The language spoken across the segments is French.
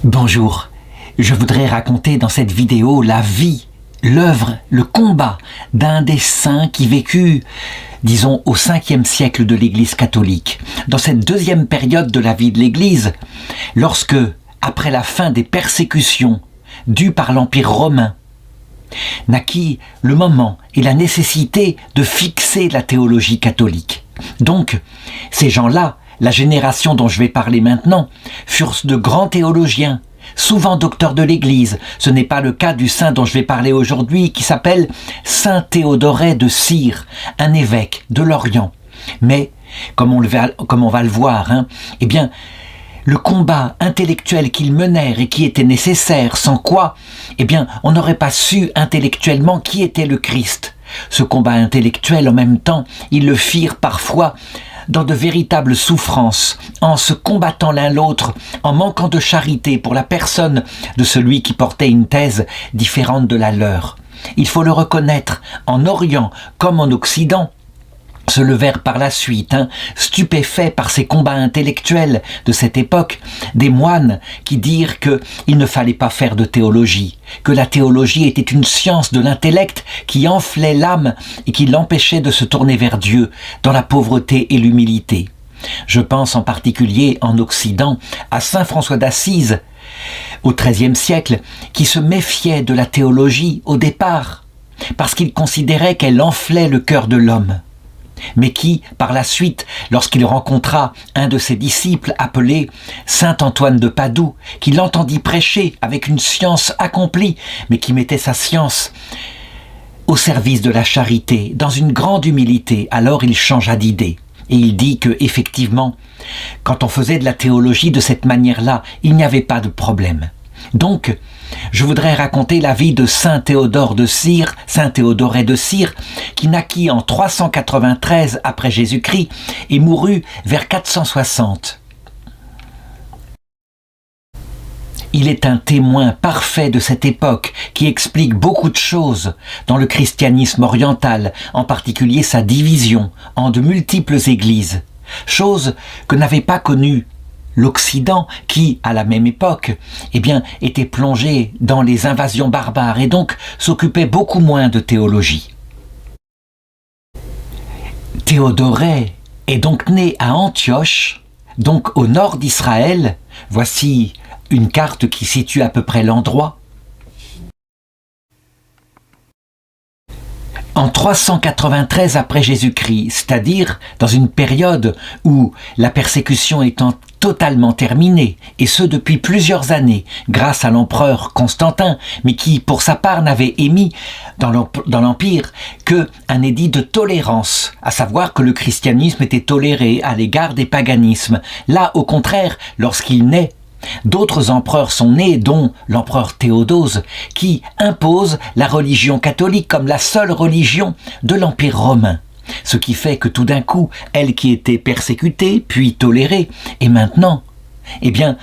Bonjour, je voudrais raconter dans cette vidéo la vie, l'œuvre, le combat d'un des saints qui vécut, disons, au 5e siècle de l'Église catholique. Dans cette deuxième période de la vie de l'Église, lorsque, après la fin des persécutions dues par l'Empire romain, naquit le moment et la nécessité de fixer la théologie catholique. Donc, ces gens-là, la génération dont je vais parler maintenant, furent de grands théologiens, souvent docteurs de l'Église. Ce n'est pas le cas du saint dont je vais parler aujourd'hui, qui s'appelle Saint Théodoret de Cire, un évêque de l'Orient. Mais, comme on va le voir, eh bien, le combat intellectuel qu'ils menèrent et qui était nécessaire, sans quoi, eh bien, on n'aurait pas su intellectuellement qui était le Christ. Ce combat intellectuel, en même temps, ils le firent parfois dans de véritables souffrances, en se combattant l'un l'autre, en manquant de charité pour la personne de celui qui portait une thèse différente de la leur. Il faut le reconnaître, en Orient comme en Occident, se levèrent par la suite, stupéfaits par ces combats intellectuels de cette époque, des moines qui dirent qu'il ne fallait pas faire de théologie, que la théologie était une science de l'intellect qui enflait l'âme et qui l'empêchait de se tourner vers Dieu dans la pauvreté et l'humilité. Je pense en particulier en Occident à saint François d'Assise, au XIIIe siècle, qui se méfiait de la théologie au départ, parce qu'il considérait qu'elle enflait le cœur de l'homme, mais qui, par la suite, lorsqu'il rencontra un de ses disciples appelé saint Antoine de Padoue, qui l'entendit prêcher avec une science accomplie, mais qui mettait sa science au service de la charité, dans une grande humilité, alors il changea d'idée. Et il dit que, effectivement, quand on faisait de la théologie de cette manière-là, il n'y avait pas de problème. Donc, je voudrais raconter la vie de saint Théodore de Cire, saint Théodoret de Cire, qui naquit en 393 après Jésus-Christ et mourut vers 460. Il est un témoin parfait de cette époque qui explique beaucoup de choses dans le christianisme oriental, en particulier sa division en de multiples églises, chose que n'avait pas connue l'Occident qui, à la même époque, eh bien, était plongé dans les invasions barbares et donc s'occupait beaucoup moins de théologie. Théodoret est donc né à Antioche, donc au nord d'Israël. Voici une carte qui situe à peu près l'endroit. En 393 après Jésus-Christ, c'est-à-dire dans une période où la persécution étant totalement terminée, et ce depuis plusieurs années, grâce à l'empereur Constantin, mais qui, pour sa part, n'avait émis dans l'Empire qu'un édit de tolérance, à savoir que le christianisme était toléré à l'égard des paganismes. Là, au contraire, lorsqu'il naît, d'autres empereurs sont nés, dont l'empereur Théodose, qui impose la religion catholique comme la seule religion de l'Empire romain. Ce qui fait que tout d'un coup, elle qui était persécutée, puis tolérée, et maintenant, eh bien,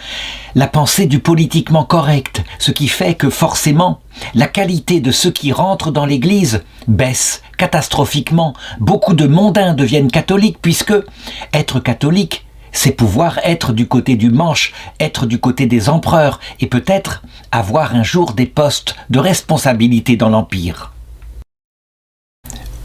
la pensée du politiquement correct, ce qui fait que forcément, la qualité de ceux qui rentrent dans l'Église baisse catastrophiquement. Beaucoup de mondains deviennent catholiques, puisque être catholique, c'est pouvoir être du côté du manche, être du côté des empereurs, et peut-être avoir un jour des postes de responsabilité dans l'Empire.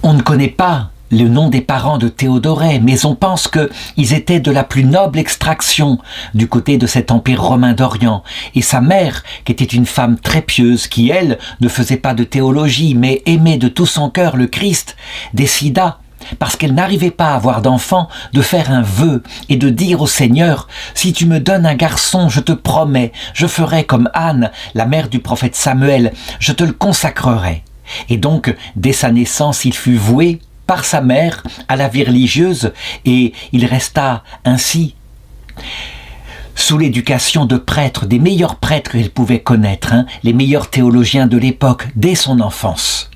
On ne connaît pas le nom des parents de Théodoret, mais on pense qu'ils étaient de la plus noble extraction du côté de cet empire romain d'Orient. Et sa mère, qui était une femme très pieuse, qui elle ne faisait pas de théologie, mais aimait de tout son cœur le Christ, décida, parce qu'elle n'arrivait pas à avoir d'enfant, de faire un vœu et de dire au Seigneur « Si tu me donnes un garçon, je te promets, je ferai comme Anne, la mère du prophète Samuel, je te le consacrerai. » Et donc, dès sa naissance, il fut voué par sa mère à la vie religieuse et il resta ainsi sous l'éducation de prêtres, des meilleurs prêtres qu'il pouvait connaître, les meilleurs théologiens de l'époque, dès son enfance.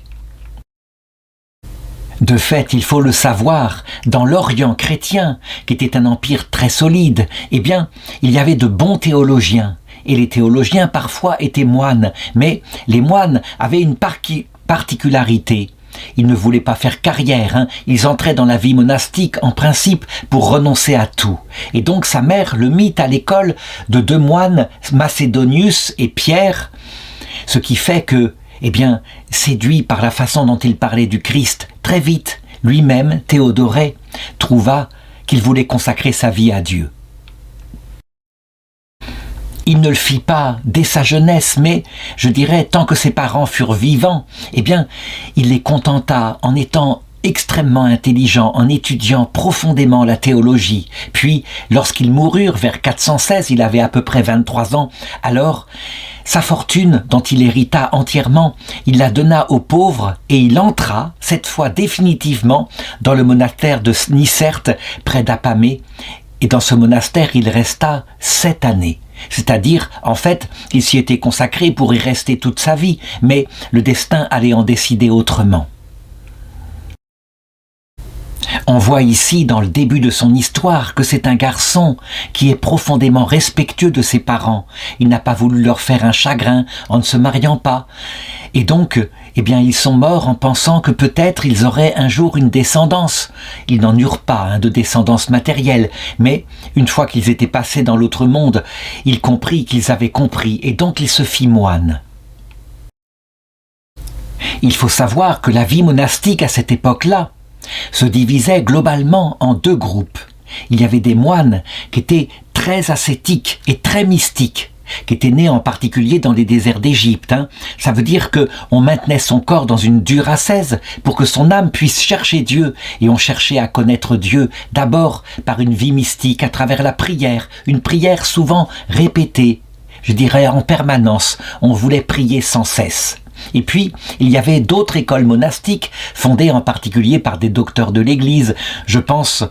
De fait, il faut le savoir, dans l'Orient chrétien, qui était un empire très solide, eh bien, il y avait de bons théologiens. Et les théologiens parfois étaient moines, mais les moines avaient une particularité. Ils ne voulaient pas faire carrière, hein. Ils entraient dans la vie monastique en principe pour renoncer à tout. Et donc sa mère le mit à l'école de deux moines, Macédonius et Pierre, ce qui fait que, séduit par la façon dont il parlait du Christ, très vite, lui-même, Théodoré, trouva qu'il voulait consacrer sa vie à Dieu. Il ne le fit pas dès sa jeunesse, mais, je dirais, tant que ses parents furent vivants, il les contenta en étant extrêmement intelligent, en étudiant profondément la théologie. Puis, lorsqu'ils moururent vers 416, il avait à peu près 23 ans, alors, sa fortune, dont il hérita entièrement, il la donna aux pauvres et il entra, cette fois définitivement, dans le monastère de Nicerte, près d'Apamée. Et dans ce monastère, il resta 7 années. C'est-à-dire, en fait, il s'y était consacré pour y rester toute sa vie, mais le destin allait en décider autrement. On voit ici, dans le début de son histoire, que c'est un garçon qui est profondément respectueux de ses parents. Il n'a pas voulu leur faire un chagrin en ne se mariant pas. Et donc, ils sont morts en pensant que peut-être ils auraient un jour une descendance. Ils n'en eurent pas de descendance matérielle, mais une fois qu'ils étaient passés dans l'autre monde, il comprit qu'ils avaient compris, et donc il se fit moine. Il faut savoir que la vie monastique à cette époque-là se divisait globalement en deux groupes. Il y avait des moines qui étaient très ascétiques et très mystiques, qui étaient nés en particulier dans les déserts d'Égypte. Ça veut dire qu'on maintenait son corps dans une dure ascèse pour que son âme puisse chercher Dieu, et on cherchait à connaître Dieu d'abord par une vie mystique à travers la prière, une prière souvent répétée, je dirais en permanence. On voulait prier sans cesse. Et puis, il y avait d'autres écoles monastiques, fondées en particulier par des docteurs de l'Église. Je pense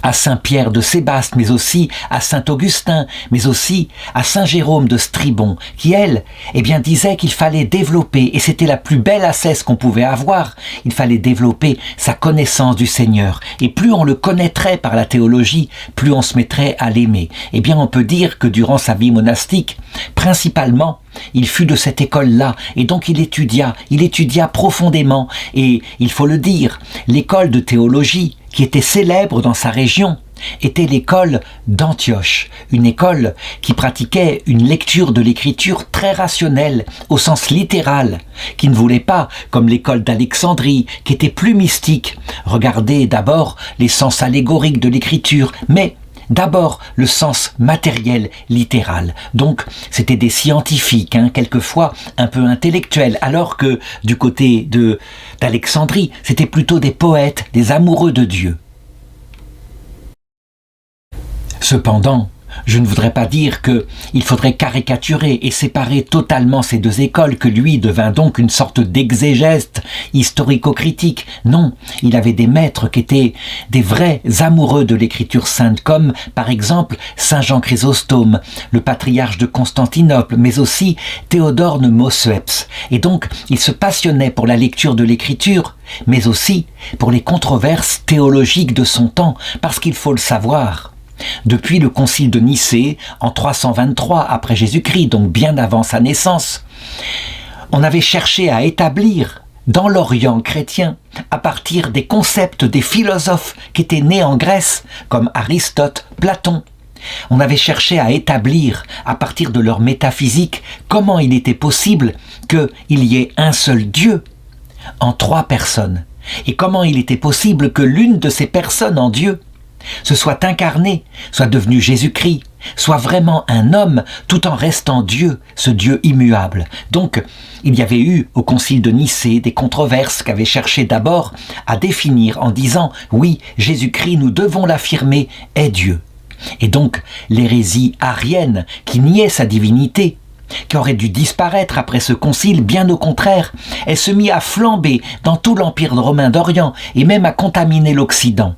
à Saint-Pierre de Sébaste, mais aussi à Saint-Augustin, mais aussi à Saint-Jérôme de Stribon, qui, elle, disait qu'il fallait développer, et c'était la plus belle ascèse qu'on pouvait avoir, il fallait développer sa connaissance du Seigneur. Et plus on le connaîtrait par la théologie, plus on se mettrait à l'aimer. On peut dire que durant sa vie monastique, principalement, il fut de cette école-là, et donc il étudia profondément, et il faut le dire, l'école de théologie, qui était célèbre dans sa région, était l'école d'Antioche, une école qui pratiquait une lecture de l'écriture très rationnelle, au sens littéral, qui ne voulait pas, comme l'école d'Alexandrie, qui était plus mystique, regarder d'abord les sens allégoriques de l'écriture, mais d'abord le sens matériel, littéral. Donc c'était des scientifiques, quelquefois un peu intellectuels, alors que du côté d'Alexandrie, c'était plutôt des poètes, des amoureux de Dieu. Cependant, je ne voudrais pas dire qu'il faudrait caricaturer et séparer totalement ces deux écoles, que lui devint donc une sorte d'exégète historico-critique. Non, il avait des maîtres qui étaient des vrais amoureux de l'écriture sainte, comme par exemple Saint Jean Chrysostome, le patriarche de Constantinople, mais aussi Théodore de Mausueps. Et donc, il se passionnait pour la lecture de l'écriture, mais aussi pour les controverses théologiques de son temps, parce qu'il faut le savoir. Depuis le concile de Nicée, en 323 après Jésus-Christ, donc bien avant sa naissance, on avait cherché à établir dans l'Orient chrétien, à partir des concepts des philosophes qui étaient nés en Grèce, comme Aristote, Platon, on avait cherché à établir, à partir de leur métaphysique, comment il était possible qu'il y ait un seul Dieu en 3 personnes, et comment il était possible que l'une de ces personnes en Dieu se soit incarné, soit devenu Jésus-Christ, soit vraiment un homme tout en restant Dieu, ce Dieu immuable. Donc, il y avait eu au concile de Nicée des controverses qui avaient cherché d'abord à définir en disant « Oui, Jésus-Christ, nous devons l'affirmer, est Dieu ». Et donc, l'hérésie arienne qui niait sa divinité, qui aurait dû disparaître après ce concile, bien au contraire, elle se mit à flamber dans tout l'Empire romain d'Orient et même à contaminer l'Occident.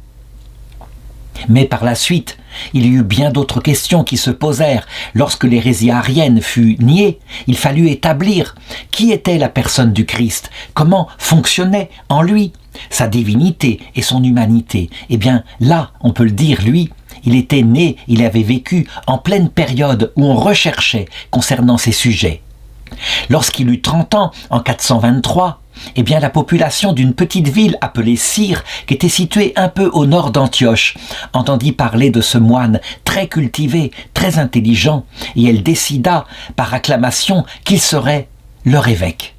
Mais par la suite, il y eut bien d'autres questions qui se posèrent. Lorsque l'hérésie arienne fut niée, il fallut établir qui était la personne du Christ, comment fonctionnait en lui sa divinité et son humanité. Eh bien, là, on peut le dire, lui, il était né, il avait vécu en pleine période où on recherchait concernant ces sujets. Lorsqu'il eut 30 ans, en 423, eh bien la population d'une petite ville appelée Cire, qui était située un peu au nord d'Antioche, entendit parler de ce moine très cultivé, très intelligent, et elle décida par acclamation qu'il serait leur évêque.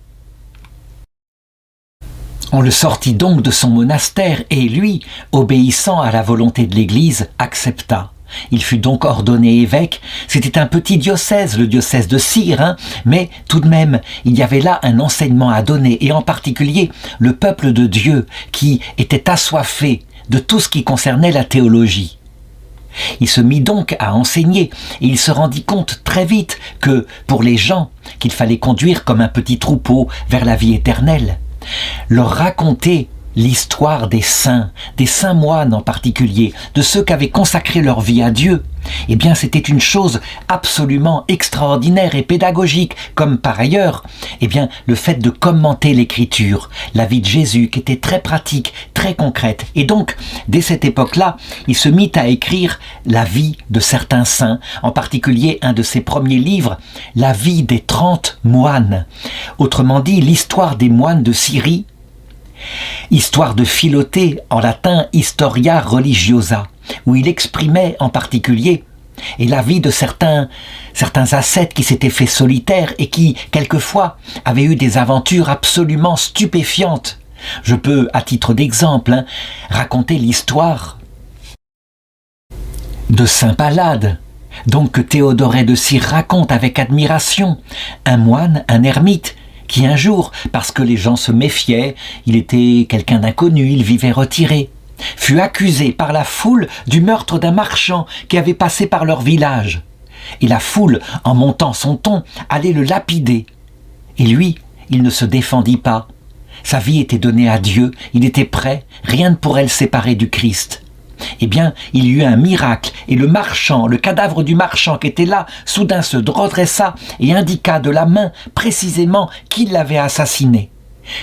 On le sortit donc de son monastère et lui, obéissant à la volonté de l'Église, accepta. Il fut donc ordonné évêque. C'était un petit diocèse, le diocèse de Cire, mais tout de même, il y avait là un enseignement à donner, et en particulier le peuple de Dieu qui était assoiffé de tout ce qui concernait la théologie. Il se mit donc à enseigner, et il se rendit compte très vite que, pour les gens, qu'il fallait conduire comme un petit troupeau vers la vie éternelle, leur raconter l'histoire des saints moines en particulier, de ceux qui avaient consacré leur vie à Dieu, eh bien c'était une chose absolument extraordinaire et pédagogique, comme par ailleurs, eh bien le fait de commenter l'écriture, la vie de Jésus qui était très pratique, très concrète. Et donc, dès cette époque-là, il se mit à écrire la vie de certains saints, en particulier un de ses premiers livres, la vie des 30 moines. Autrement dit, l'histoire des moines de Syrie, histoire de Philotée, en latin Historia Religiosa, où il exprimait en particulier et la vie de certains ascètes qui s'étaient fait solitaires et qui, quelquefois, avaient eu des aventures absolument stupéfiantes. Je peux, à titre d'exemple, raconter l'histoire de Saint Pallade, donc que Théodoret de Cire raconte avec admiration, un moine, un ermite, qui un jour, parce que les gens se méfiaient, il était quelqu'un d'inconnu, il vivait retiré, fut accusé par la foule du meurtre d'un marchand qui avait passé par leur village. Et la foule, en montant son ton, allait le lapider. Et lui, il ne se défendit pas. Sa vie était donnée à Dieu, il était prêt, rien ne pourrait le séparer du Christ. Eh bien, il y eut un miracle, et le marchand, le cadavre du marchand qui était là, soudain se redressa et indiqua de la main précisément qui l'avait assassiné.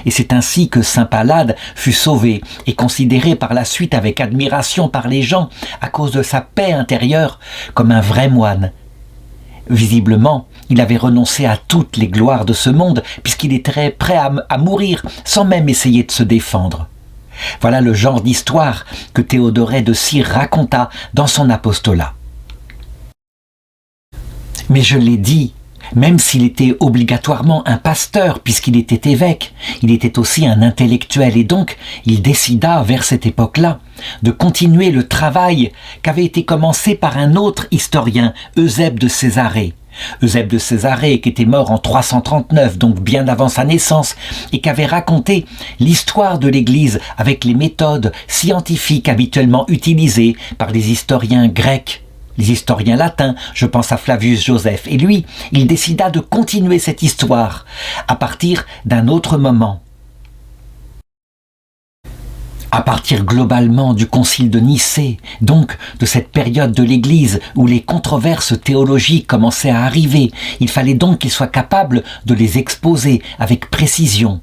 Et c'est ainsi que saint Pallade fut sauvé et considéré par la suite avec admiration par les gens à cause de sa paix intérieure comme un vrai moine. Visiblement, il avait renoncé à toutes les gloires de ce monde puisqu'il était prêt à mourir sans même essayer de se défendre. Voilà le genre d'histoire que Théodoret de Cire raconta dans son apostolat. Mais je l'ai dit, même s'il était obligatoirement un pasteur puisqu'il était évêque, il était aussi un intellectuel et donc il décida vers cette époque-là de continuer le travail qu'avait été commencé par un autre historien, Eusèbe de Césarée. Eusèbe de Césarée qui était mort en 339, donc bien avant sa naissance, et qui avait raconté l'histoire de l'Église avec les méthodes scientifiques habituellement utilisées par les historiens grecs, les historiens latins, je pense à Flavius Joseph. Et lui, il décida de continuer cette histoire à partir d'un autre moment. À partir globalement du concile de Nicée, donc de cette période de l'Église où les controverses théologiques commençaient à arriver, il fallait donc qu'il soit capable de les exposer avec précision.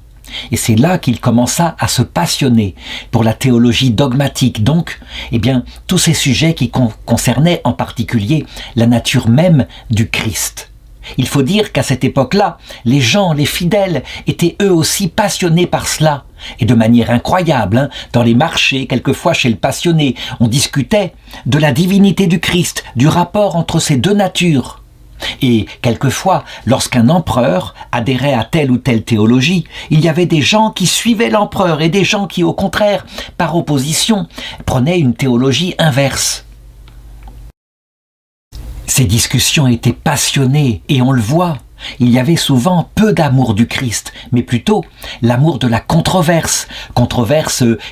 Et c'est là qu'il commença à se passionner pour la théologie dogmatique, donc, tous ces sujets qui concernaient en particulier la nature même du Christ. Il faut dire qu'à cette époque-là, les gens, les fidèles, étaient eux aussi passionnés par cela. Et de manière incroyable, dans les marchés, quelquefois chez le passionné, on discutait de la divinité du Christ, du rapport entre ces deux natures. Et quelquefois, lorsqu'un empereur adhérait à telle ou telle théologie, il y avait des gens qui suivaient l'empereur et des gens qui, au contraire, par opposition, prenaient une théologie inverse. Ces discussions étaient passionnées et on le voit. Il y avait souvent peu d'amour du Christ, mais plutôt l'amour de la controverse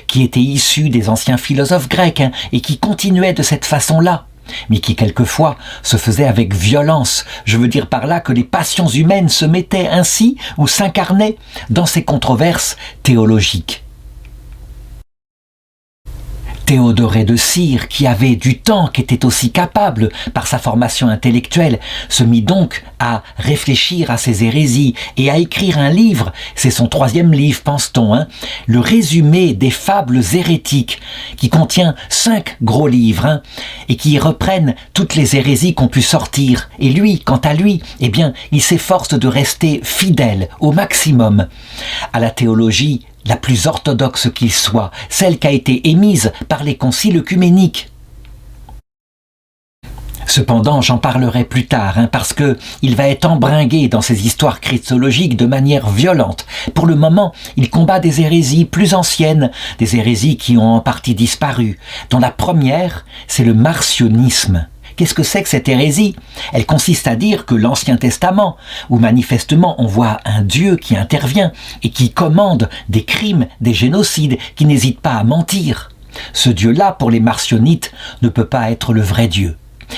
qui était issue des anciens philosophes grecs et qui continuait de cette façon-là, mais qui quelquefois se faisait avec violence. Je veux dire par là que les passions humaines se mettaient ainsi ou s'incarnaient dans ces controverses théologiques. Théodoré de Cire, qui avait du temps, qui était aussi capable par sa formation intellectuelle, se mit donc à réfléchir à ces hérésies et à écrire un livre, c'est son 3e livre, pense-t-on, le résumé des fables hérétiques, qui contient 5 gros livres, et qui reprennent toutes les hérésies qu'ont pu sortir. Et lui, quant à lui, eh bien, il s'efforce de rester fidèle au maximum à la théologie la plus orthodoxe qu'il soit, celle qui a été émise par les conciles œcuméniques. Cependant, j'en parlerai plus tard, parce que il va être embringué dans ces histoires christologiques de manière violente. Pour le moment, il combat des hérésies plus anciennes, des hérésies qui ont en partie disparu, dont la première, c'est le marcionisme. Qu'est-ce que c'est que cette hérésie? Elle consiste à dire que l'Ancien Testament, où manifestement on voit un Dieu qui intervient et qui commande des crimes, des génocides, qui n'hésite pas à mentir. Ce Dieu-là, pour les marcionites, ne peut pas être le vrai Dieu.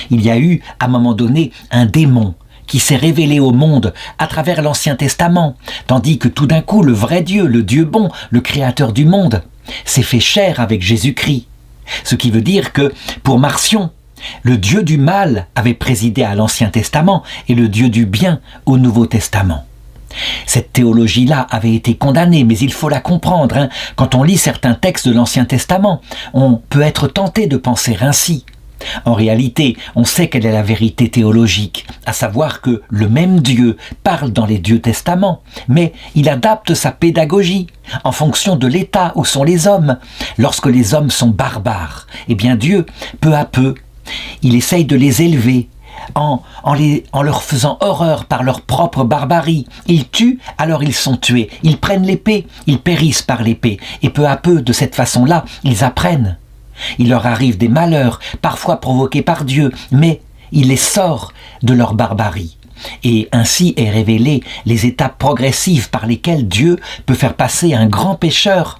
Il y a eu, à un moment donné, un démon qui s'est révélé au monde à travers l'Ancien Testament, tandis que tout d'un coup, le vrai Dieu, le Dieu bon, le Créateur du monde, s'est fait chair avec Jésus-Christ. Ce qui veut dire que, pour Marcion, le Dieu du mal avait présidé à l'Ancien Testament et le Dieu du bien au Nouveau Testament. Cette théologie-là avait été condamnée, mais il faut la comprendre. Quand on lit certains textes de l'Ancien Testament, on peut être tenté de penser ainsi. En réalité, on sait quelle est la vérité théologique, à savoir que le même Dieu parle dans les 2 testaments, mais il adapte sa pédagogie en fonction de l'état où sont les hommes. Lorsque les hommes sont barbares, eh bien Dieu, peu à peu, il essaye de les élever en leur faisant horreur par leur propre barbarie. Ils tuent, alors ils sont tués. Ils prennent l'épée, ils périssent par l'épée. Et peu à peu, de cette façon-là, ils apprennent. Il leur arrive des malheurs, parfois provoqués par Dieu, mais il les sort de leur barbarie. Et ainsi est révélé les étapes progressives par lesquelles Dieu peut faire passer un grand pécheur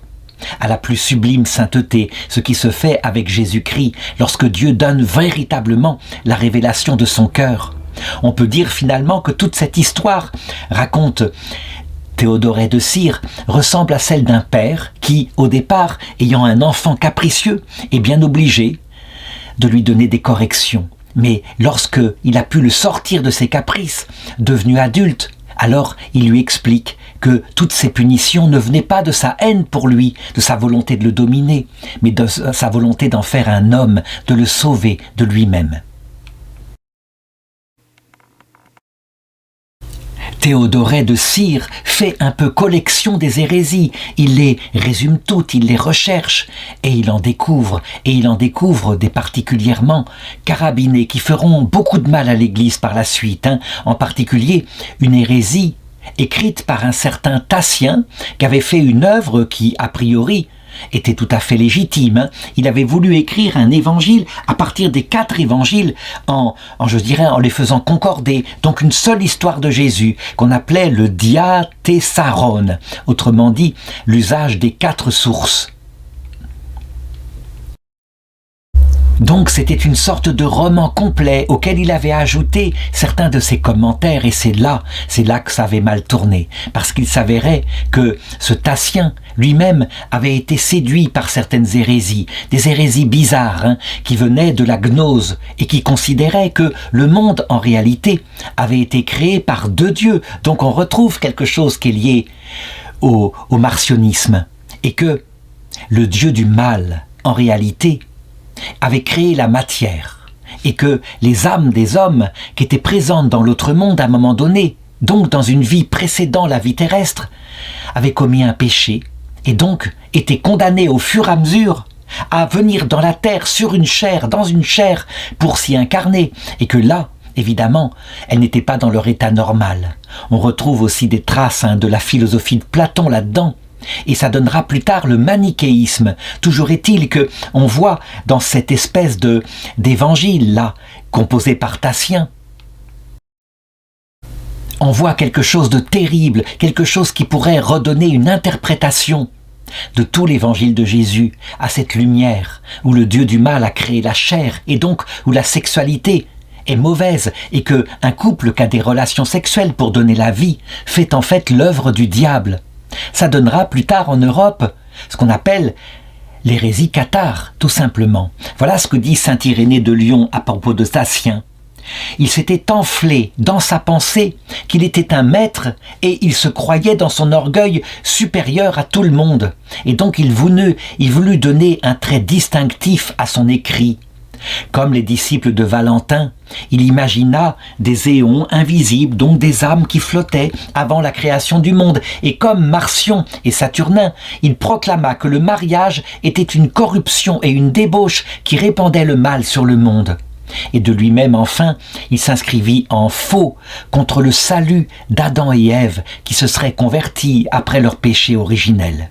à la plus sublime sainteté, ce qui se fait avec Jésus-Christ lorsque Dieu donne véritablement la révélation de son cœur. On peut dire finalement que toute cette histoire, raconte Théodoré de Cire, ressemble à celle d'un père qui, au départ, ayant un enfant capricieux, est bien obligé de lui donner des corrections. Mais lorsque il a pu le sortir de ses caprices, devenu adulte, alors il lui explique que toutes ces punitions ne venaient pas de sa haine pour lui, de sa volonté de le dominer, mais de sa volonté d'en faire un homme, de le sauver de lui-même. Théodoré de Cire fait un peu collection des hérésies, il les résume toutes, il les recherche, et il en découvre des particulièrement carabinés qui feront beaucoup de mal à l'Église par la suite, en particulier une hérésie écrite par un certain Tatien, qui avait fait une œuvre qui, a priori, était tout à fait légitime. Il avait voulu écrire un évangile à partir des 4 évangiles en les faisant concorder. Donc une seule histoire de Jésus qu'on appelait le diatessaron, autrement dit l'usage des 4 sources. Donc c'était une sorte de roman complet auquel il avait ajouté certains de ses commentaires, et c'est là que ça avait mal tourné, parce qu'il s'avérait que ce Tatien lui-même avait été séduit par certaines hérésies, des hérésies bizarres, qui venaient de la gnose et qui considéraient que le monde en réalité avait été créé par 2 dieux. Donc on retrouve quelque chose qui est lié au marcionisme, et que le dieu du mal en réalité avait créé la matière, et que les âmes des hommes qui étaient présentes dans l'autre monde à un moment donné, donc dans une vie précédant la vie terrestre, avaient commis un péché, et donc étaient condamnées au fur et à mesure à venir dans la terre, sur une chair, dans une chair, pour s'y incarner, et que là, évidemment, elles n'étaient pas dans leur état normal. On retrouve aussi des traces de la philosophie de Platon là-dedans, et ça donnera plus tard le manichéisme. Toujours est-il que on voit dans cette espèce d'évangile là, composé par Tatien, on voit quelque chose de terrible, quelque chose qui pourrait redonner une interprétation de tout l'évangile de Jésus à cette lumière où le Dieu du mal a créé la chair, et donc où la sexualité est mauvaise, et que un couple qui a des relations sexuelles pour donner la vie fait en fait l'œuvre du diable. Ça donnera plus tard en Europe ce qu'on appelle l'hérésie cathare, tout simplement. Voilà ce que dit saint Irénée de Lyon à propos de Tatien. Il s'était enflé dans sa pensée qu'il était un maître et il se croyait dans son orgueil supérieur à tout le monde. Et donc il voulut donner un trait distinctif à son écrit. Comme les disciples de Valentin, il imagina des éons invisibles, donc des âmes qui flottaient avant la création du monde. Et comme Marcion et Saturnin, il proclama que le mariage était une corruption et une débauche qui répandait le mal sur le monde. Et de lui-même, enfin, il s'inscrivit en faux contre le salut d'Adam et Ève qui se seraient convertis après leur péché originel.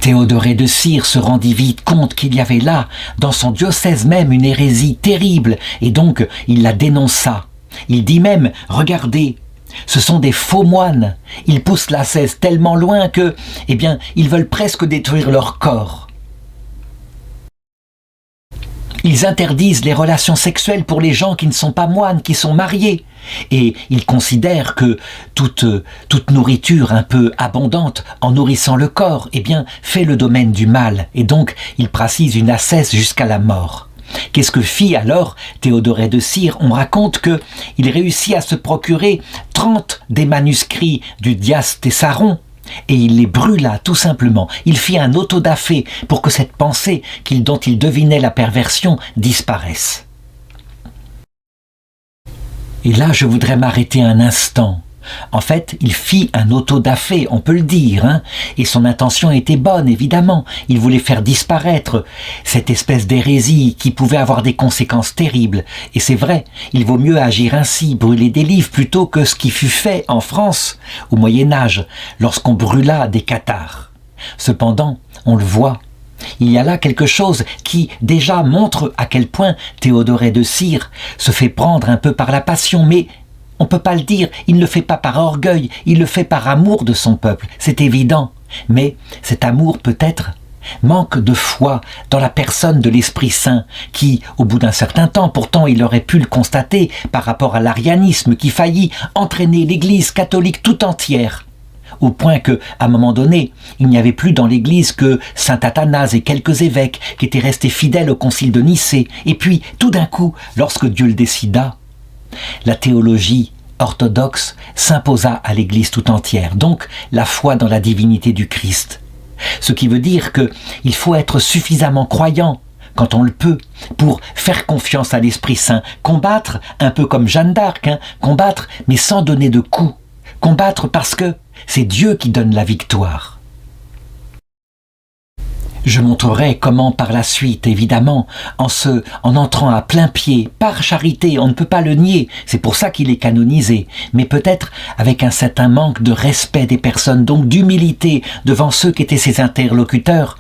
Théodoré de Cire se rendit vite compte qu'il y avait là, dans son diocèse même, une hérésie terrible, et donc il la dénonça. Il dit même, regardez, ce sont des faux moines, ils poussent l'ascèse tellement loin que, ils veulent presque détruire leur corps. Ils interdisent les relations sexuelles pour les gens qui ne sont pas moines, qui sont mariés. Et ils considèrent que toute nourriture un peu abondante, en nourrissant le corps, fait le domaine du mal. Et donc, ils pratisent une ascèse jusqu'à la mort. Qu'est-ce que fit alors Théodoré de Cire? On raconte qu'il réussit à se procurer 30 des manuscrits du Dias Tessaron, et il les brûla tout simplement. Il fit un autodafé pour que cette pensée dont il devinait la perversion disparaisse. Et là, je voudrais m'arrêter un instant. En fait, il fit un autodafé, on peut le dire, et son intention était bonne, évidemment. Il voulait faire disparaître cette espèce d'hérésie qui pouvait avoir des conséquences terribles. Et c'est vrai, il vaut mieux agir ainsi, brûler des livres, plutôt que ce qui fut fait en France au Moyen-Âge, lorsqu'on brûla des cathares. Cependant, on le voit, il y a là quelque chose qui déjà montre à quel point Théodoré de Cire se fait prendre un peu par la passion, mais on ne peut pas le dire, il ne le fait pas par orgueil, il le fait par amour de son peuple, c'est évident. Mais cet amour peut-être manque de foi dans la personne de l'Esprit Saint qui, au bout d'un certain temps, pourtant il aurait pu le constater par rapport à l'arianisme qui faillit entraîner l'Église catholique tout entière, au point qu'à un moment donné, il n'y avait plus dans l'Église que saint Athanase et quelques évêques qui étaient restés fidèles au concile de Nicée. Et puis, tout d'un coup, lorsque Dieu le décida, la théologie orthodoxe s'imposa à l'Église tout entière, donc la foi dans la divinité du Christ. Ce qui veut dire qu'il faut être suffisamment croyant, quand on le peut, pour faire confiance à l'Esprit Saint, combattre un peu comme Jeanne d'Arc, combattre mais sans donner de coups, combattre parce que c'est Dieu qui donne la victoire. Je montrerai comment par la suite, évidemment, en entrant à plein pied, par charité, on ne peut pas le nier, c'est pour ça qu'il est canonisé, mais peut-être avec un certain manque de respect des personnes, donc d'humilité devant ceux qui étaient ses interlocuteurs,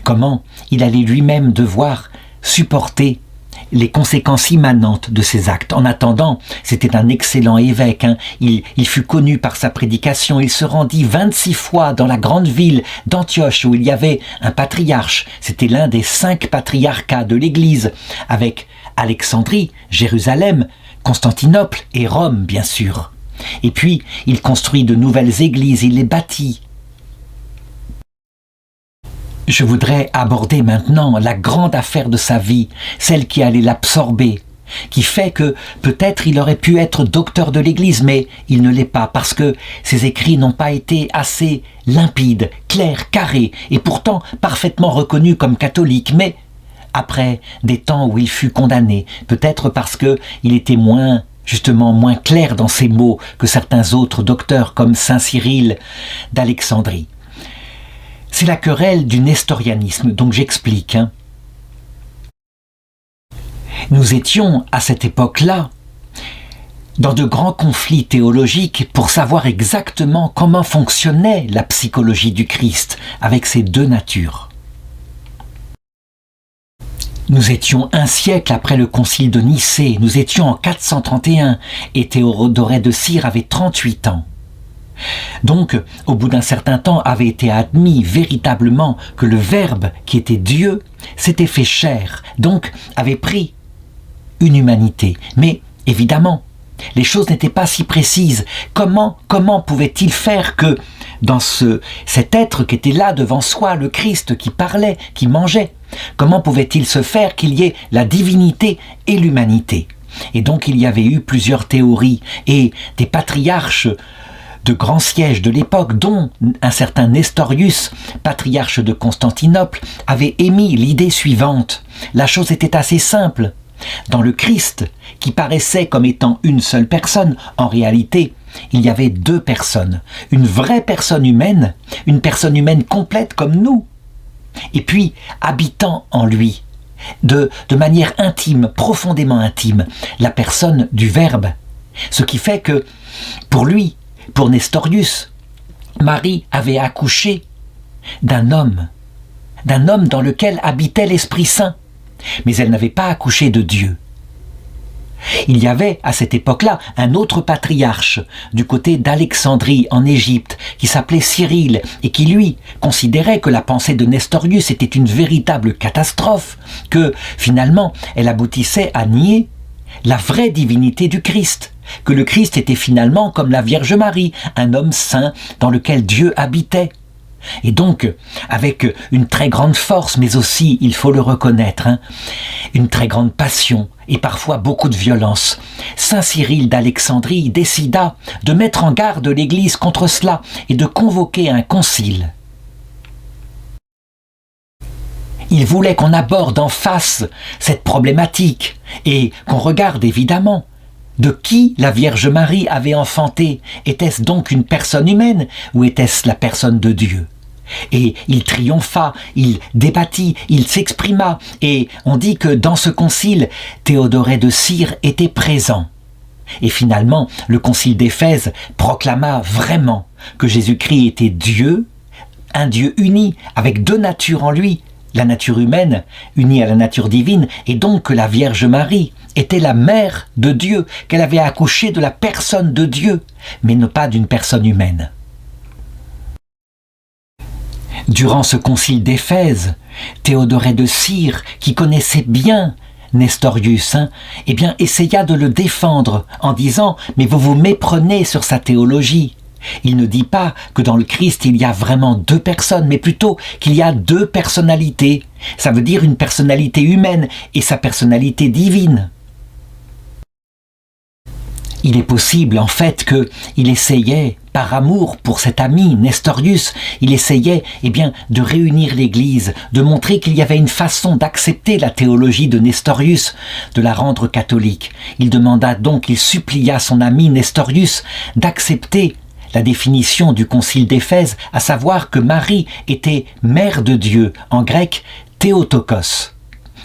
comment il allait lui-même devoir supporter les conséquences immanentes de ses actes. En attendant, c'était un excellent évêque. Il fut connu par sa prédication. Il se rendit 26 fois dans la grande ville d'Antioche où il y avait un patriarche. C'était l'un des 5 patriarcats de l'Église, avec Alexandrie, Jérusalem, Constantinople et Rome, bien sûr. Et puis, il construit de nouvelles églises, il les bâtit. Je voudrais aborder maintenant la grande affaire de sa vie, celle qui allait l'absorber, qui fait que peut-être il aurait pu être docteur de l'Église, mais il ne l'est pas parce que ses écrits n'ont pas été assez limpides, clairs, carrés, et pourtant parfaitement reconnus comme catholiques, mais après des temps où il fut condamné, peut-être parce qu'il était moins clair dans ses mots que certains autres docteurs comme saint Cyril d'Alexandrie. C'est la querelle du nestorianisme, donc j'explique. Nous étions, à cette époque-là, dans de grands conflits théologiques pour savoir exactement comment fonctionnait la psychologie du Christ avec ces deux natures. Nous étions un siècle après le concile de Nicée, nous étions en 431 et Théodoré de Cire avait 38 ans. Donc, au bout d'un certain temps, avait été admis véritablement que le Verbe, qui était Dieu, s'était fait chair, donc avait pris une humanité. Mais, évidemment, Les choses n'étaient pas si précises. Comment pouvait-il faire que dans cet être qui était là devant soi, le Christ qui parlait, qui mangeait, comment pouvait-il se faire qu'il y ait la divinité et l'humanité? Et donc il y avait eu plusieurs théories et des patriarches de grands sièges de l'époque, dont un certain Nestorius, patriarche de Constantinople, avait émis l'idée suivante. La chose était assez simple. Dans le Christ, qui paraissait comme étant une seule personne, en réalité, il y avait deux personnes. Une vraie personne humaine complète comme nous, et puis habitant en lui, de manière intime, profondément intime, la personne du Verbe. Ce qui fait que, pour lui, pour Nestorius, Marie avait accouché d'un homme dans lequel habitait l'Esprit Saint, mais elle n'avait pas accouché de Dieu. Il y avait à cette époque-là un autre patriarche du côté d'Alexandrie en Égypte qui s'appelait Cyril et qui lui considérait que la pensée de Nestorius était une véritable catastrophe, que finalement elle aboutissait à nier la vraie divinité du Christ, que le Christ était finalement comme la Vierge Marie, un homme saint dans lequel Dieu habitait. Et donc, avec une très grande force, mais aussi, il faut le reconnaître, une très grande passion et parfois beaucoup de violence, Saint Cyril d'Alexandrie décida de mettre en garde l'Église contre cela et de convoquer un concile. Il voulait qu'on aborde en face cette problématique et qu'on regarde évidemment de qui la Vierge Marie avait enfanté. Était-ce donc une personne humaine ou était-ce la personne de Dieu? Et il triompha, il débattit, il s'exprima, et on dit que dans ce concile, Théodoré de Cire était présent. Et finalement, le concile d'Éphèse proclama vraiment que Jésus-Christ était Dieu, un Dieu uni, avec deux natures en lui, la nature humaine unie à la nature divine, et donc que la Vierge Marie était la mère de Dieu, qu'elle avait accouché de la personne de Dieu, mais non pas d'une personne humaine. Durant ce concile d'Éphèse, Théodoré de Cire, qui connaissait bien Nestorius, essaya de le défendre en disant « Mais vous vous méprenez sur sa théologie ». Il ne dit pas que dans le Christ il y a vraiment deux personnes, mais plutôt qu'il y a deux personnalités. Ça veut dire une personnalité humaine et sa personnalité divine. Il est possible en fait qu'il essayait, par amour pour cet ami Nestorius, il essayait de réunir l'Église, de montrer qu'il y avait une façon d'accepter la théologie de Nestorius, de la rendre catholique. Il demanda donc, il supplia son ami Nestorius d'accepter la définition du concile d'Éphèse, à savoir que Marie était mère de Dieu, en grec Théotokos.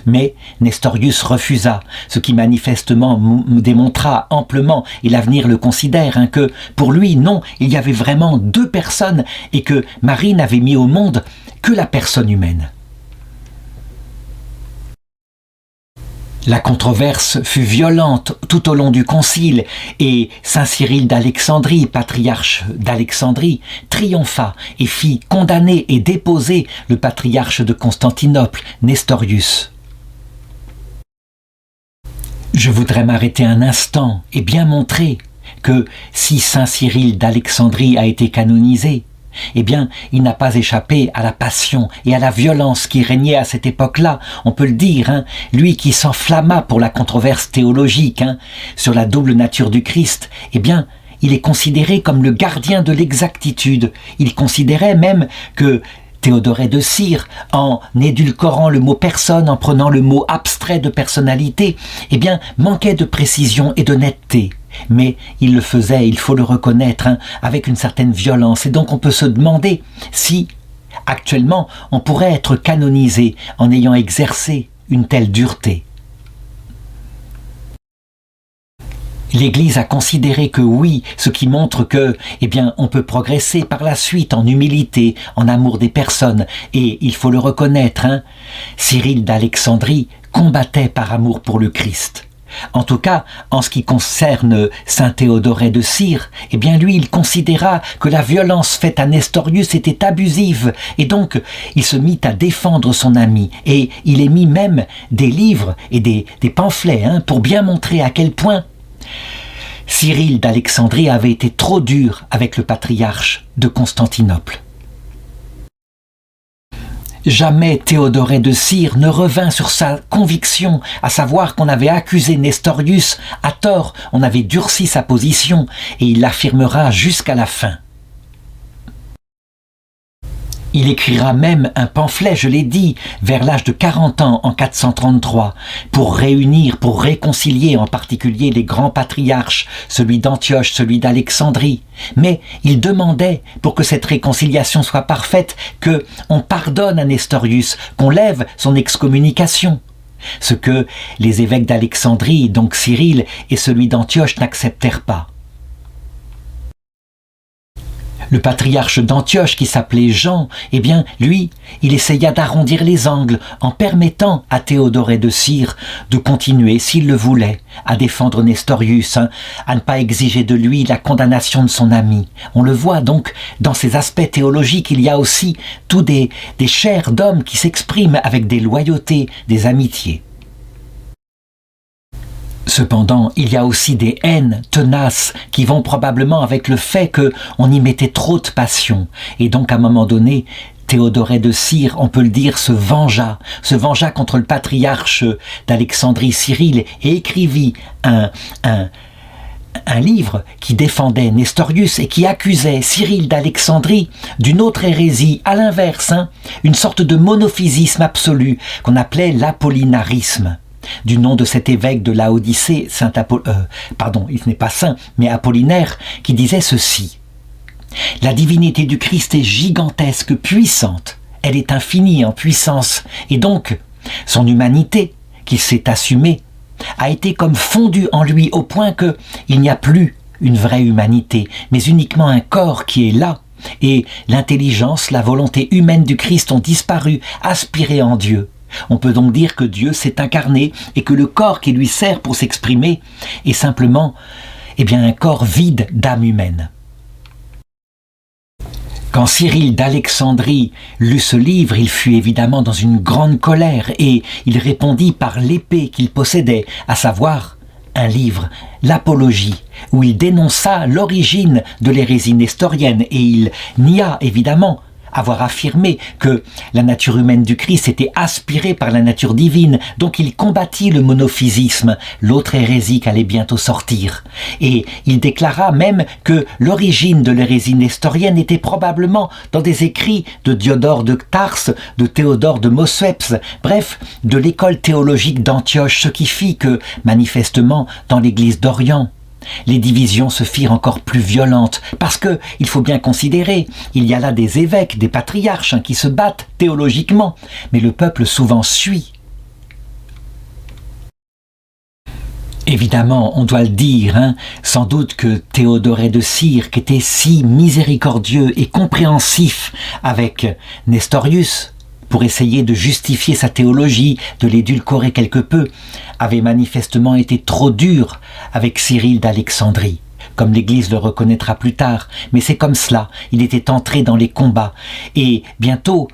Mais Nestorius refusa, ce qui manifestement démontra amplement, et l'avenir le considère, que pour lui, non, il y avait vraiment deux personnes et que Marie n'avait mis au monde que la personne humaine. La controverse fut violente tout au long du concile et Saint Cyril d'Alexandrie, patriarche d'Alexandrie, triompha et fit condamner et déposer le patriarche de Constantinople, Nestorius. Je voudrais m'arrêter un instant et bien montrer que si Saint Cyril d'Alexandrie a été canonisé, il n'a pas échappé à la passion et à la violence qui régnait à cette époque-là, on peut le dire, lui qui s'enflamma pour la controverse théologique sur la double nature du Christ, il est considéré comme le gardien de l'exactitude. Il considérait même que Théodoré de Cire, en édulcorant le mot personne, en prenant le mot abstrait de personnalité, manquait de précision et de netteté. Mais il le faisait, il faut le reconnaître, avec une certaine violence. Et donc on peut se demander si, actuellement, on pourrait être canonisé en ayant exercé une telle dureté. L'Église a considéré que oui, ce qui montre que, on peut progresser par la suite en humilité, en amour des personnes. Et il faut le reconnaître, Cyril d'Alexandrie combattait par amour pour le Christ. En tout cas, en ce qui concerne saint Théodoré de Cire, lui, il considéra que la violence faite à Nestorius était abusive, et donc il se mit à défendre son ami, et il émit même des livres et des pamphlets pour bien montrer à quel point Cyril d'Alexandrie avait été trop dur avec le patriarche de Constantinople. Jamais Théodoré de Cire ne revint sur sa conviction, à savoir qu'on avait accusé Nestorius à tort, on avait durci sa position, et il l'affirmera jusqu'à la fin. Il écrira même un pamphlet, je l'ai dit, vers l'âge de 40 ans en 433, pour réunir, pour réconcilier en particulier les grands patriarches, celui d'Antioche, celui d'Alexandrie. Mais il demandait, pour que cette réconciliation soit parfaite, qu'on pardonne à Nestorius, qu'on lève son excommunication. Ce que les évêques d'Alexandrie, donc Cyril et celui d'Antioche, n'acceptèrent pas. Le patriarche d'Antioche, qui s'appelait Jean, eh bien, lui, il essaya d'arrondir les angles en permettant à Théodoré de Cire de continuer, s'il le voulait, à défendre Nestorius, à ne pas exiger de lui la condamnation de son ami. On le voit donc, dans ces aspects théologiques, il y a aussi tous des chairs d'hommes qui s'expriment avec des loyautés, des amitiés. Cependant, il y a aussi des haines tenaces qui vont probablement avec le fait qu'on y mettait trop de passion. Et donc, à un moment donné, Théodoré de Cire, on peut le dire, se vengea contre le patriarche d'Alexandrie, Cyril, et écrivit un livre qui défendait Nestorius et qui accusait Cyril d'Alexandrie d'une autre hérésie, à l'inverse, une sorte de monophysisme absolu qu'on appelait l'apollinarisme. Du nom de cet évêque de Laodicée, il n'est pas saint, mais Apollinaire, qui disait ceci. La divinité du Christ est gigantesque, puissante, elle est infinie en puissance, et donc son humanité, qu'il s'est assumée, a été comme fondue en lui au point qu'il n'y a plus une vraie humanité, mais uniquement un corps qui est là, et l'intelligence, la volonté humaine du Christ ont disparu, aspirées en Dieu. On peut donc dire que Dieu s'est incarné et que le corps qui lui sert pour s'exprimer est simplement un corps vide d'âme humaine. Quand Cyril d'Alexandrie lut ce livre, il fut évidemment dans une grande colère et il répondit par l'épée qu'il possédait, à savoir un livre, l'Apologie, où il dénonça l'origine de l'hérésie nestorienne et il nia évidemment avoir affirmé que la nature humaine du Christ était aspirée par la nature divine, donc il combattit le monophysisme, l'autre hérésie qu'allait bientôt sortir. Et il déclara même que l'origine de l'hérésie nestorienne était probablement dans des écrits de Diodore de Tarse, de Théodore de Mauceps, bref, de l'école théologique d'Antioche, ce qui fit que, manifestement, dans l'église d'Orient, les divisions se firent encore plus violentes, parce que, il faut bien considérer, il y a là des évêques, des patriarches qui se battent théologiquement, mais le peuple souvent suit. Évidemment, on doit le dire, sans doute que Théodoré de Cire, qui était si miséricordieux et compréhensif avec Nestorius, pour essayer de justifier sa théologie, de l'édulcorer quelque peu, avait manifestement été trop dur avec Cyril d'Alexandrie, comme l'Église le reconnaîtra plus tard. Mais c'est comme cela, il était entré dans les combats. Et bientôt,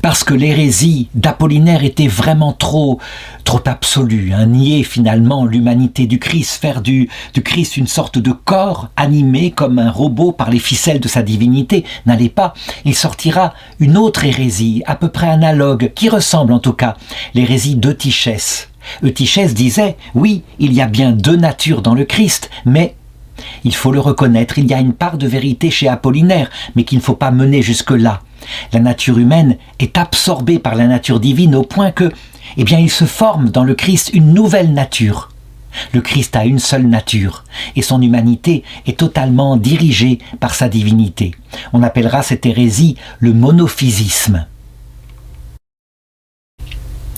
parce que l'hérésie d'Apollinaire était vraiment trop absolue, nier finalement l'humanité du Christ, faire du Christ une sorte de corps animé comme un robot par les ficelles de sa divinité, n'allait pas. Il sortira une autre hérésie, à peu près analogue, qui ressemble en tout cas, l'hérésie d'Eutychès. Eutychès disait, oui, il y a bien deux natures dans le Christ, mais il faut le reconnaître, il y a une part de vérité chez Apollinaire, mais qu'il ne faut pas mener jusque-là. La nature humaine est absorbée par la nature divine au point que, il se forme dans le Christ une nouvelle nature. Le Christ a une seule nature, et son humanité est totalement dirigée par sa divinité. On appellera cette hérésie le monophysisme.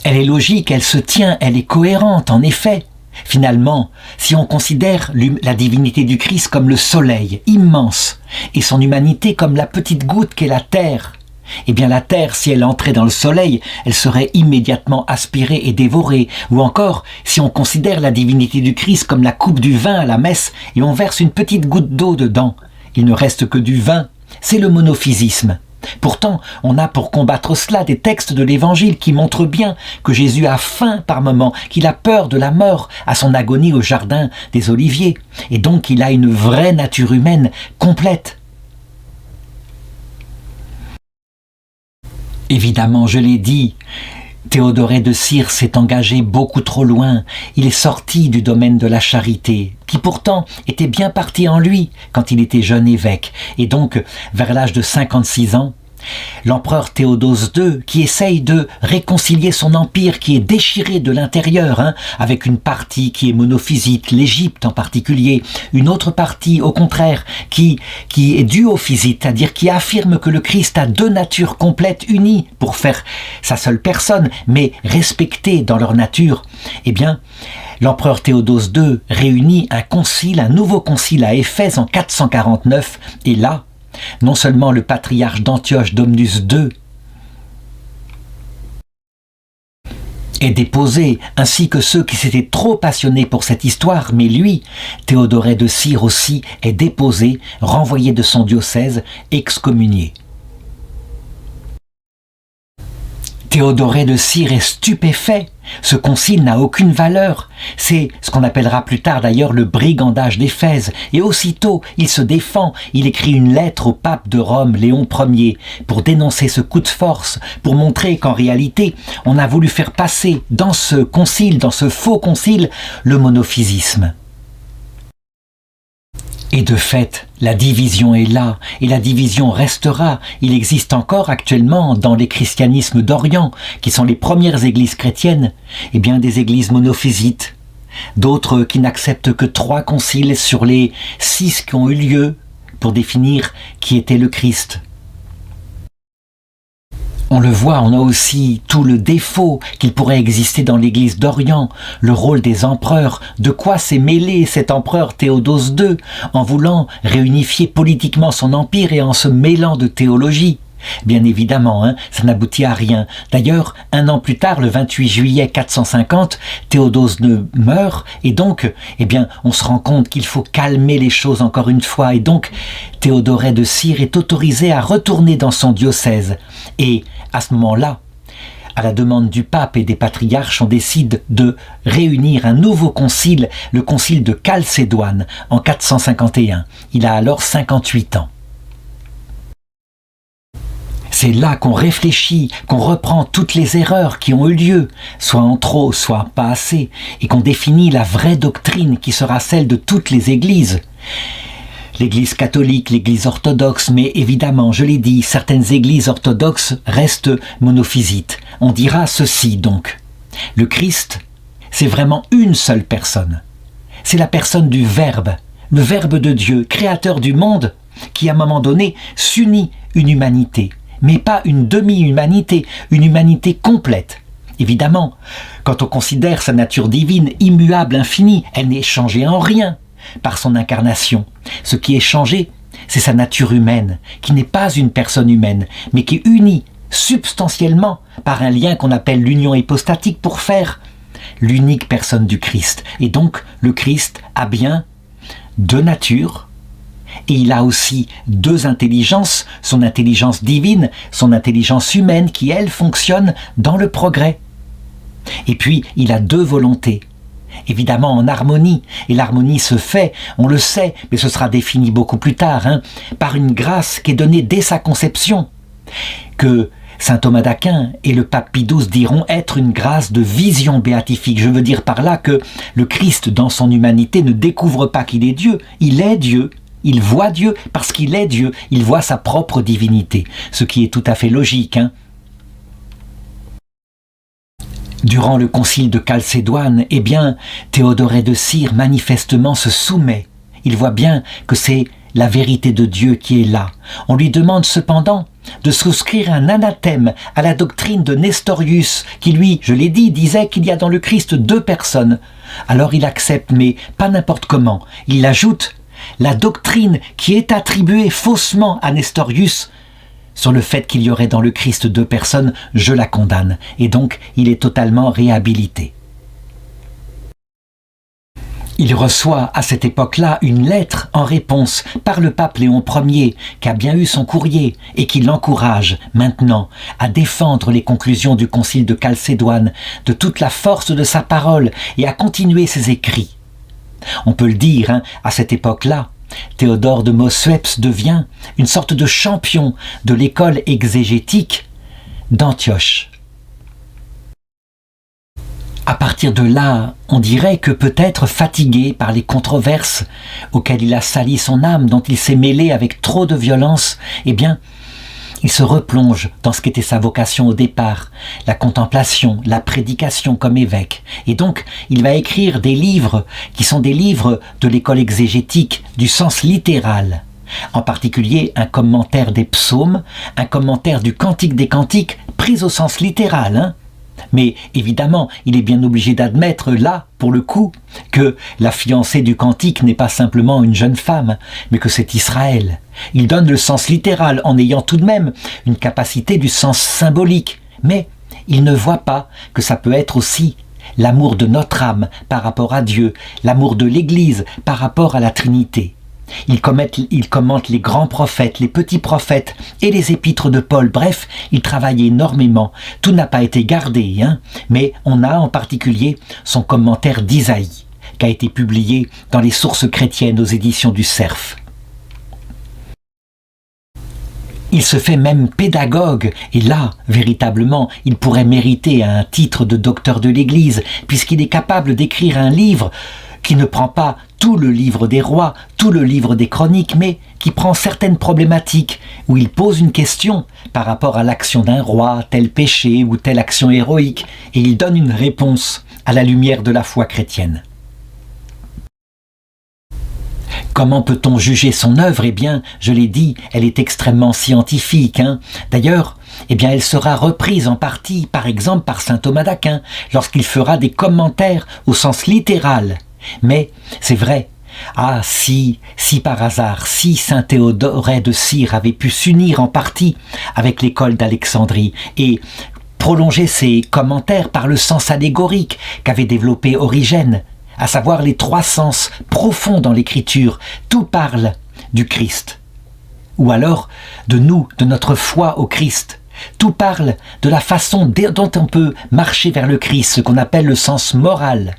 Elle est logique, elle se tient, elle est cohérente, en effet. Finalement, si on considère la divinité du Christ comme le soleil, immense, et son humanité comme la petite goutte qu'est la terre, la terre, si elle entrait dans le soleil, elle serait immédiatement aspirée et dévorée. Ou encore, si on considère la divinité du Christ comme la coupe du vin à la messe, et on verse une petite goutte d'eau dedans, il ne reste que du vin. C'est le monophysisme. Pourtant, on a pour combattre cela des textes de l'Évangile qui montrent bien que Jésus a faim par moments, qu'il a peur de la mort à son agonie au jardin des Oliviers, et donc il a une vraie nature humaine complète. Évidemment, je l'ai dit, Théodoré de Cire s'est engagé beaucoup trop loin. Il est sorti du domaine de la charité, qui pourtant était bien parti en lui quand il était jeune évêque. Et donc, vers l'âge de 56 ans, l'empereur Théodose II, qui essaye de réconcilier son empire qui est déchiré de l'intérieur, avec une partie qui est monophysite, l'Égypte en particulier, une autre partie au contraire qui est duophysite, c'est-à-dire qui affirme que le Christ a deux natures complètes unies pour faire sa seule personne, mais respectées dans leur nature. Eh bien, l'empereur Théodose II réunit un nouveau concile à Éphèse en 449, et là, non seulement le patriarche d'Antioche Domnus II est déposé, ainsi que ceux qui s'étaient trop passionnés pour cette histoire, mais lui, Théodoré de Cire aussi, est déposé, renvoyé de son diocèse, excommunié. Théodoré de Cire est stupéfait. Ce concile n'a aucune valeur. C'est ce qu'on appellera plus tard d'ailleurs le brigandage d'Éphèse. Et aussitôt, il se défend. Il écrit une lettre au pape de Rome, Léon Ier, pour dénoncer ce coup de force, pour montrer qu'en réalité, on a voulu faire passer dans ce concile, dans ce faux concile, le monophysisme. Et de fait, la division est là, et la division restera. Il existe encore actuellement dans les christianismes d'Orient, qui sont les premières églises chrétiennes, eh bien des églises monophysites, d'autres qui n'acceptent que 3 conciles sur les 6 qui ont eu lieu pour définir qui était le Christ. On le voit, on a aussi tout le défaut qu'il pourrait exister dans l'Église d'Orient, le rôle des empereurs, de quoi s'est mêlé cet empereur Théodose II en voulant réunifier politiquement son empire et en se mêlant de théologie. Bien évidemment, ça n'aboutit à rien. D'ailleurs, 1 an plus tard, le 28 juillet 450, Théodose II meurt, et donc, on se rend compte qu'il faut calmer les choses encore une fois, et donc, Théodoré de Cire est autorisé à retourner dans son diocèse. Et, à ce moment-là, à la demande du pape et des patriarches, on décide de réunir un nouveau concile, le concile de Chalcédoine, en 451. Il a alors 58 ans. C'est là qu'on réfléchit, qu'on reprend toutes les erreurs qui ont eu lieu, soit en trop, soit pas assez, et qu'on définit la vraie doctrine qui sera celle de toutes les églises. L'Église catholique, l'Église orthodoxe, mais évidemment, je l'ai dit, certaines églises orthodoxes restent monophysites. On dira ceci donc. Le Christ, c'est vraiment une seule personne. C'est la personne du Verbe, le Verbe de Dieu, créateur du monde, qui à un moment donné s'unit une humanité. Mais pas une demi-humanité, une humanité complète. Évidemment, quand on considère sa nature divine, immuable, infinie, elle n'est changée en rien par son incarnation. Ce qui est changé, c'est sa nature humaine, qui n'est pas une personne humaine, mais qui est unie substantiellement par un lien qu'on appelle l'union hypostatique pour faire l'unique personne du Christ. Et donc, le Christ a bien 2 natures, et il a aussi 2 intelligences, son intelligence divine, son intelligence humaine qui, elle, fonctionne dans le progrès. Et puis, il a 2 volontés, évidemment en harmonie, et l'harmonie se fait, on le sait, mais ce sera défini beaucoup plus tard, par une grâce qui est donnée dès sa conception, que saint Thomas d'Aquin et le pape Pie XII diront être une grâce de vision béatifique. Je veux dire par là que le Christ, dans son humanité, ne découvre pas qu'il est Dieu, il est Dieu. Il voit Dieu parce qu'il est Dieu, il voit sa propre divinité, ce qui est tout à fait logique. Durant le concile de Chalcédoine, Théodoré de Cire manifestement se soumet. Il voit bien que c'est la vérité de Dieu qui est là. On lui demande cependant de souscrire un anathème à la doctrine de Nestorius, qui lui, je l'ai dit, disait qu'il y a dans le Christ 2 personnes. Alors il accepte, mais pas n'importe comment. Il ajoute la doctrine qui est attribuée faussement à Nestorius sur le fait qu'il y aurait dans le Christ 2 personnes, je la condamne. Et donc, il est totalement réhabilité. Il reçoit à cette époque-là une lettre en réponse par le pape Léon Ier, qui a bien eu son courrier et qui l'encourage maintenant à défendre les conclusions du concile de Chalcédoine de toute la force de sa parole et à continuer ses écrits. On peut le dire, à cette époque-là, Théodore de Mausueps devient une sorte de champion de l'école exégétique d'Antioche. À partir de là, on dirait que peut-être fatigué par les controverses auxquelles il a sali son âme, dont il s'est mêlé avec trop de violence, eh bien, il se replonge dans ce qu'était sa vocation au départ, la contemplation, la prédication comme évêque. Et donc, il va écrire des livres qui sont des livres de l'école exégétique, du sens littéral. En particulier, un commentaire des psaumes, un commentaire du Cantique des Cantiques, pris au sens littéral, Mais évidemment, il est bien obligé d'admettre là, pour le coup, que la fiancée du cantique n'est pas simplement une jeune femme, mais que c'est Israël. Il donne le sens littéral en ayant tout de même une capacité du sens symbolique. Mais il ne voit pas que ça peut être aussi l'amour de notre âme par rapport à Dieu, l'amour de l'Église par rapport à la Trinité. Il commente les grands prophètes, les petits prophètes et les épîtres de Paul. Bref, il travaille énormément. Tout n'a pas été gardé, mais on a en particulier son commentaire d'Isaïe, qui a été publié dans les sources chrétiennes aux éditions du Cerf. Il se fait même pédagogue, et là, véritablement, il pourrait mériter un titre de docteur de l'Église, puisqu'il est capable d'écrire un livre qui ne prend pas tout le livre des rois, tout le livre des chroniques, mais qui prend certaines problématiques, où il pose une question par rapport à l'action d'un roi, tel péché ou telle action héroïque, et il donne une réponse à la lumière de la foi chrétienne. Comment peut-on juger son œuvre ? Eh bien, je l'ai dit, elle est extrêmement scientifique. D'ailleurs, elle sera reprise en partie, par exemple, par saint Thomas d'Aquin, lorsqu'il fera des commentaires au sens littéral. Mais c'est vrai, si par hasard, si saint Théodoret de Cire avait pu s'unir en partie avec l'école d'Alexandrie et prolonger ses commentaires par le sens allégorique qu'avait développé Origène, à savoir les trois sens profonds dans l'écriture, tout parle du Christ. Ou alors de nous, de notre foi au Christ. Tout parle de la façon dont on peut marcher vers le Christ, ce qu'on appelle le sens moral.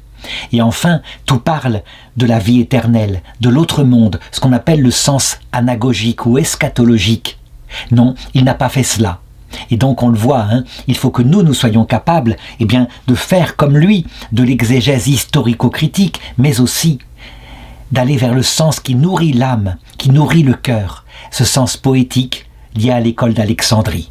Et enfin, tout parle de la vie éternelle, de l'autre monde, ce qu'on appelle le sens anagogique ou eschatologique. Non, il n'a pas fait cela. Et donc on le voit, il faut que nous soyons capables de faire comme lui de l'exégèse historico-critique, mais aussi d'aller vers le sens qui nourrit l'âme, qui nourrit le cœur, ce sens poétique lié à l'école d'Alexandrie.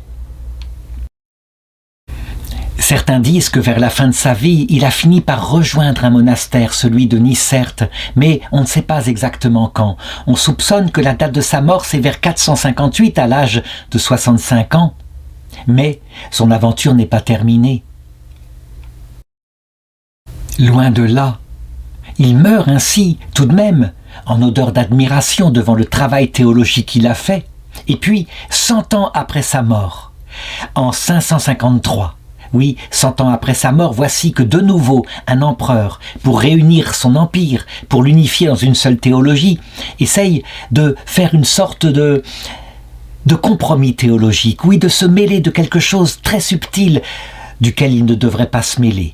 Certains disent que vers la fin de sa vie, il a fini par rejoindre un monastère, celui de Nicerte, mais on ne sait pas exactement quand. On soupçonne que la date de sa mort, c'est vers 458, à l'âge de 65 ans. Mais son aventure n'est pas terminée. Loin de là. Il meurt ainsi, tout de même, en odeur d'admiration devant le travail théologique qu'il a fait. Et puis, 100 ans après sa mort, en 553, 100 ans après sa mort, voici que de nouveau un empereur, pour réunir son empire, pour l'unifier dans une seule théologie, essaye de faire une sorte de compromis théologique, de se mêler de quelque chose très subtil duquel il ne devrait pas se mêler.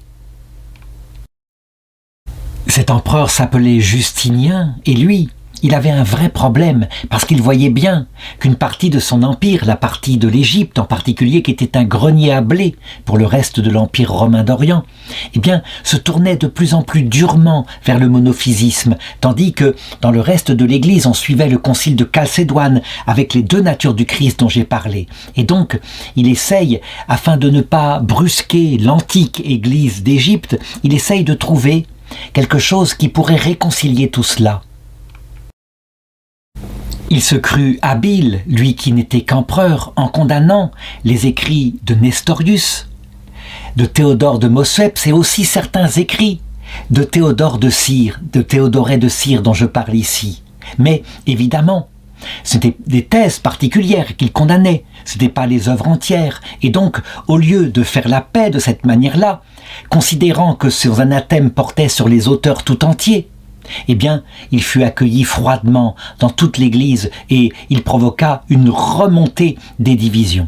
Cet empereur s'appelait Justinien, et lui, il avait un vrai problème, parce qu'il voyait bien qu'une partie de son empire, la partie de l'Égypte en particulier, qui était un grenier à blé pour le reste de l'empire romain d'Orient, se tournait de plus en plus durement vers le monophysisme, tandis que dans le reste de l'Église, on suivait le concile de Chalcédoine avec les deux natures du Christ dont j'ai parlé. Et donc, il essaye, afin de ne pas brusquer l'antique Église d'Égypte, il essaye de trouver quelque chose qui pourrait réconcilier tout cela. Il se crut habile, lui qui n'était qu'empereur, en condamnant les écrits de Nestorius, de Théodore de Mausueps et aussi certains écrits de Théodore de Cire, de Théodoret de Cire dont je parle ici. Mais évidemment, c'était des thèses particulières qu'il condamnait, ce n'était pas les œuvres entières. Et donc, au lieu de faire la paix de cette manière-là, considérant que son anathème portait sur les auteurs tout entiers, Eh bien, il fut accueilli froidement dans toute l'Église et il provoqua une remontée des divisions.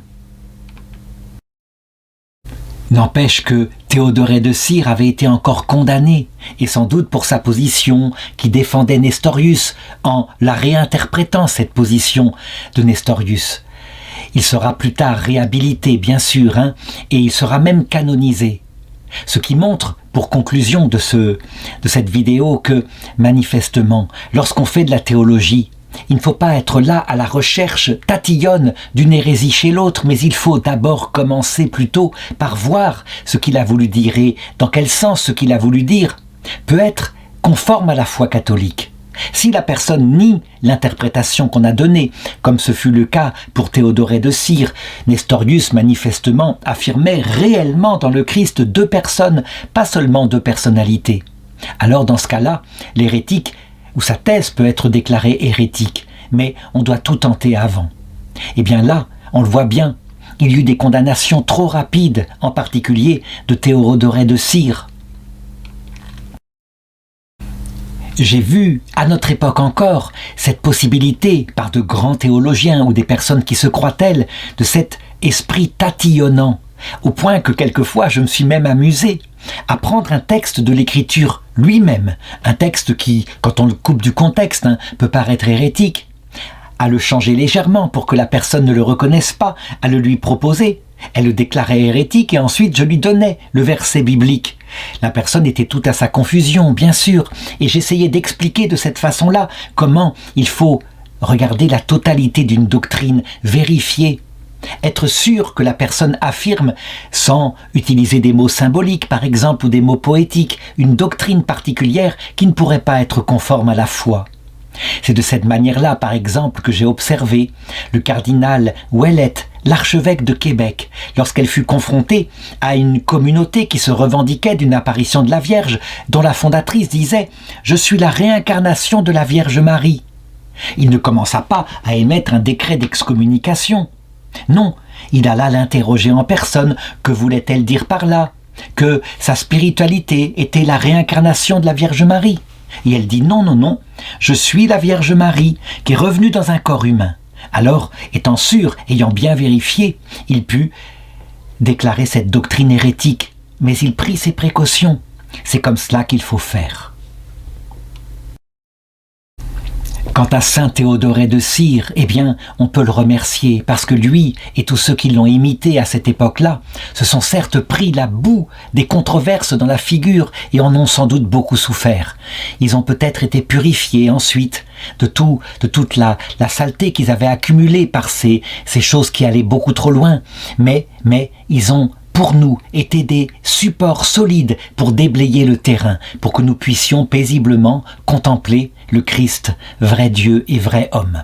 N'empêche que Théodoré de Cire avait été encore condamné, et sans doute pour sa position qui défendait Nestorius, en la réinterprétant cette position de Nestorius. Il sera plus tard réhabilité, bien sûr, et il sera même canonisé. Ce qui montre, pour conclusion de cette vidéo, que manifestement, lorsqu'on fait de la théologie, il ne faut pas être là à la recherche tatillonne d'une hérésie chez l'autre, mais il faut d'abord commencer plutôt par voir ce qu'il a voulu dire et dans quel sens ce qu'il a voulu dire peut être conforme à la foi catholique. Si la personne nie l'interprétation qu'on a donnée, comme ce fut le cas pour Théodoré de Cire, Nestorius manifestement affirmait réellement dans le Christ deux personnes, pas seulement deux personnalités. Alors dans ce cas-là, l'hérétique ou sa thèse peut être déclarée hérétique, mais on doit tout tenter avant. Et bien là, on le voit bien, il y eut des condamnations trop rapides, en particulier de Théodoré de Cire. J'ai vu, à notre époque encore, cette possibilité, par de grands théologiens ou des personnes qui se croient telles, de cet esprit tatillonnant, au point que quelquefois je me suis même amusé à prendre un texte de l'Écriture lui-même, un texte qui, quand on le coupe du contexte, peut paraître hérétique, à le changer légèrement pour que la personne ne le reconnaisse pas, à le lui proposer. Elle le déclarait hérétique et ensuite je lui donnais le verset biblique. La personne était toute à sa confusion, bien sûr, et j'essayais d'expliquer de cette façon-là comment il faut regarder la totalité d'une doctrine, vérifier, être sûr que la personne affirme, sans utiliser des mots symboliques par exemple ou des mots poétiques, une doctrine particulière qui ne pourrait pas être conforme à la foi. C'est de cette manière-là, par exemple, que j'ai observé le cardinal Ouellette, l'archevêque de Québec, lorsqu'elle fut confrontée à une communauté qui se revendiquait d'une apparition de la Vierge, dont la fondatrice disait « Je suis la réincarnation de la Vierge Marie ». Il ne commença pas à émettre un décret d'excommunication. Non, il alla l'interroger en personne. Que voulait-elle dire par là? Que sa spiritualité était la réincarnation de la Vierge Marie. Et elle dit non, non, non, je suis la Vierge Marie qui est revenue dans un corps humain. Alors, étant sûr, ayant bien vérifié, il put déclarer cette doctrine hérétique. Mais il prit ses précautions. C'est comme cela qu'il faut faire. Quant à saint Théodoré de Cire, eh bien, on peut le remercier parce que lui et tous ceux qui l'ont imité à cette époque-là se sont certes pris la boue des controverses dans la figure et en ont sans doute beaucoup souffert. Ils ont peut-être été purifiés ensuite de toute la saleté qu'ils avaient accumulée par ces choses qui allaient beaucoup trop loin, mais ils ont pour nous étaient des supports solides pour déblayer le terrain, pour que nous puissions paisiblement contempler le Christ, vrai Dieu et vrai homme.